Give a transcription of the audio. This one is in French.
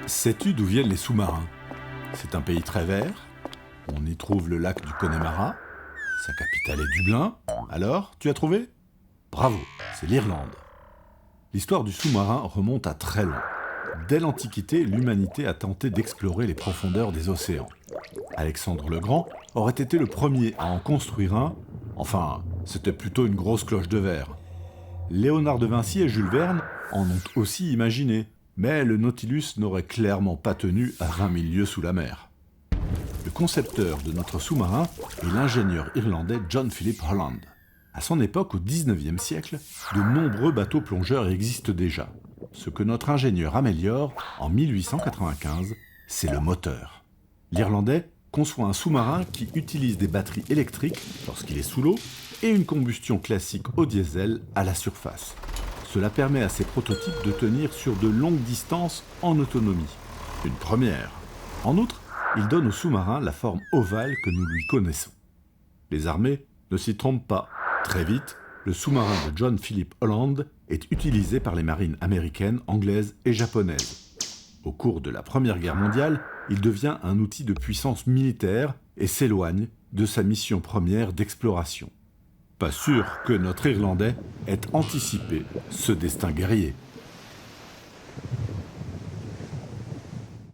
Sais-tu d'où viennent les sous-marins? C'est un pays très vert. On y trouve le lac du Connemara. Sa capitale est Dublin. Alors, tu as trouvé? Bravo, c'est l'Irlande. L'histoire du sous-marin remonte à très loin. Dès l'Antiquité, l'humanité a tenté d'explorer les profondeurs des océans. Alexandre le Grand aurait été le premier à en construire un. Enfin, c'était plutôt une grosse cloche de verre. Léonard de Vinci et Jules Verne en ont aussi imaginé, mais le Nautilus n'aurait clairement pas tenu à 20 000 lieues sous la mer. Le concepteur de notre sous-marin est l'ingénieur irlandais John Philip Holland. À son époque, au XIXe siècle, de nombreux bateaux plongeurs existent déjà. Ce que notre ingénieur améliore en 1895, c'est le moteur. L'Irlandais conçoit un sous-marin qui utilise des batteries électriques lorsqu'il est sous l'eau et une combustion classique au diesel à la surface. Cela permet à ces prototypes de tenir sur de longues distances en autonomie. Une première. En outre, il donne au sous-marin la forme ovale que nous lui connaissons. Les armées ne s'y trompent pas. Très vite, le sous-marin de John Philip Holland est utilisé par les marines américaines, anglaises et japonaises. Au cours de la Première Guerre mondiale, il devient un outil de puissance militaire et s'éloigne de sa mission première d'exploration. Pas sûr que notre Irlandais ait anticipé ce destin guerrier.